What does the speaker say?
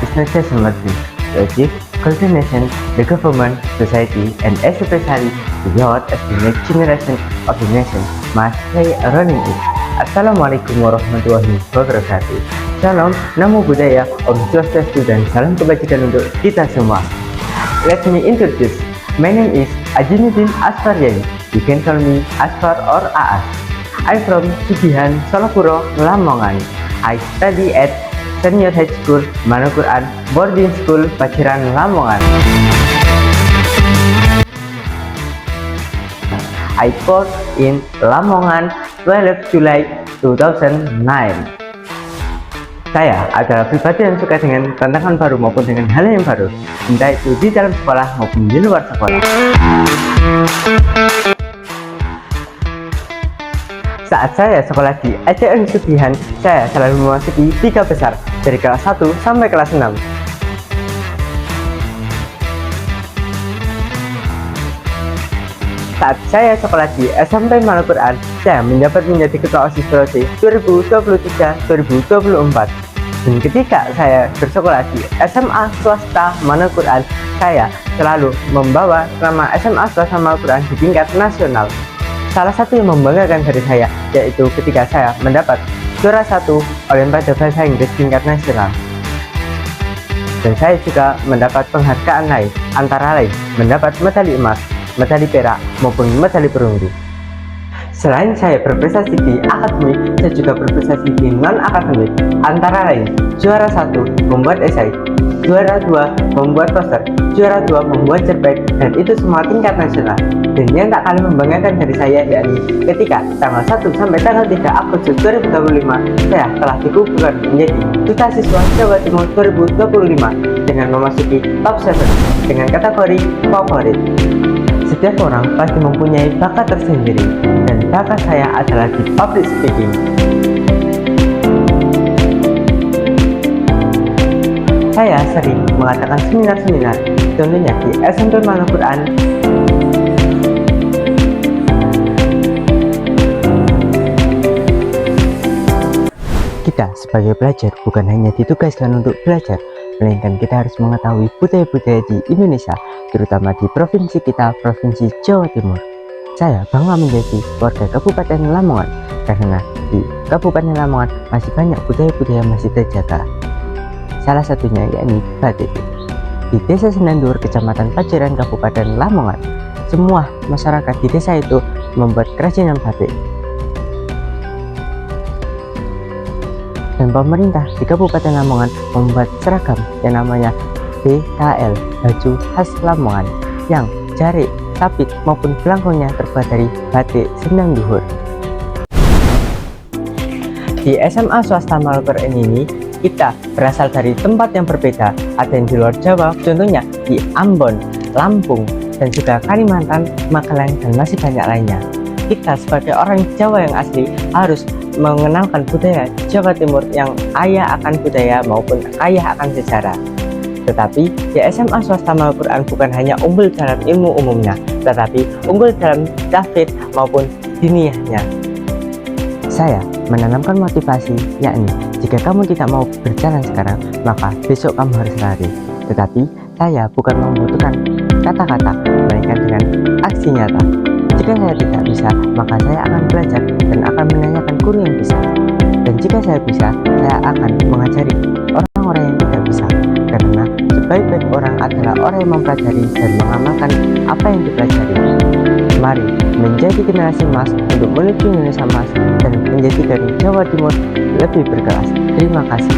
businesses emerging to achieve coordination, the government, society, and especially the youth as the next generation of the nation must play a role in it. Assalamualaikum warahmatullahi wabarakatuh. Shalom, namo buddhaya, om swastiastu, dan salam kebajikan untuk kita semua. Let me introduce. My name is Ajinuddin Asfaryani. You can call me Asfar or Aas. I'm from Sugihan, Solokuro, Lamongan. I study at Senior High School, Manoquran, Boarding School, Paciran, Lamongan. I born in Lamongan, 12 July 2009. Saya adalah pribadi yang suka dengan tantangan baru maupun dengan hal yang baru, entah itu di dalam sekolah maupun di luar sekolah. Saat saya sekolah di SDN Sugihan, saya selalu memasuki 3 besar dari kelas 1 sampai kelas 6. Saat saya sekolah di SMP Manoquran, saya menjabat menjadi ketua OSIS Prode 2023-2024. Dan ketika saya bersekolah di SMA swasta Manoquran, saya selalu membawa nama SMA swasta Manoquran di tingkat nasional. Salah satu yang membanggakan dari saya yaitu ketika saya mendapat juara 1 Olimpiade Bahasa Inggris tingkat nasional. Dan saya juga mendapat penghargaan lain, antara lain mendapat medali emas, medali perak, maupun medali perunggu. Selain saya berprestasi di akademik, saya juga berprestasi di non-akademik, antara lain juara 1 membuat esai, juara 2 membuat poster, juara 2 membuat cerpen, dan itu semua tingkat nasional. Dan yang tak kalah membanggakan dari saya yakni ketika tanggal 1 sampai tanggal 3 Agustus 2025 saya telah dikukuhkan menjadi Duta Siswa Jawa Timur 2025 dengan memasuki top 7 dengan kategori favorit. Setiap orang pasti mempunyai bakat tersendiri, dan bakat saya adalah di public speaking. Saya sering mengadakan seminar-seminar, contohnya di SMP Manoquran. Kita sebagai pelajar bukan hanya ditugaskan untuk belajar, melainkan kita harus mengetahui budaya-budaya di Indonesia, terutama di provinsi kita, Provinsi Jawa Timur. Saya bangga menjadi warga Kabupaten Lamongan, karena di Kabupaten Lamongan masih banyak budaya-budaya masih terjaga. Salah satunya yakni batik. Di Desa Senandur, Kecamatan Paciran, Kabupaten Lamongan, semua masyarakat di desa itu membuat kerajinan batik. Dan pemerintah di Kabupaten Lamongan membuat seragam yang namanya BKL, baju khas Lamongan, yang jarik, sabit maupun belangkongnya terbuat dari batik Sendang Duhur. Di SMA swasta Manoquran ini kita berasal dari tempat yang berbeda, ada yang di luar Jawa, contohnya di Ambon, Lampung, dan juga Kalimantan, Magelang, dan masih banyak lainnya. Kita sebagai orang Jawa yang asli harus mengenalkan budaya Jawa Timur yang kaya akan budaya maupun kaya akan sejarah. Tetapi di SMA swasta Manoquran bukan hanya unggul dalam ilmu umumnya, tetapi unggul dalam tahfidz maupun diniyahnya. Saya menanamkan motivasi, yakni jika kamu tidak mau berjalan sekarang, maka besok kamu harus lari. Tetapi saya bukan membutuhkan kata-kata, melainkan dengan aksi nyata. Jika saya tidak bisa, maka saya akan belajar dan akan menanyakan guru yang bisa. Dan jika saya bisa, saya akan mengajari orang-orang yang tidak bisa. Karena sebaik-baik orang adalah orang yang mempelajari dan mengamalkan apa yang dipelajari. Mari menjadi generasi emas untuk menuju Indonesia emas dan menjadikan Jawa Timur lebih berkelas. Terima kasih.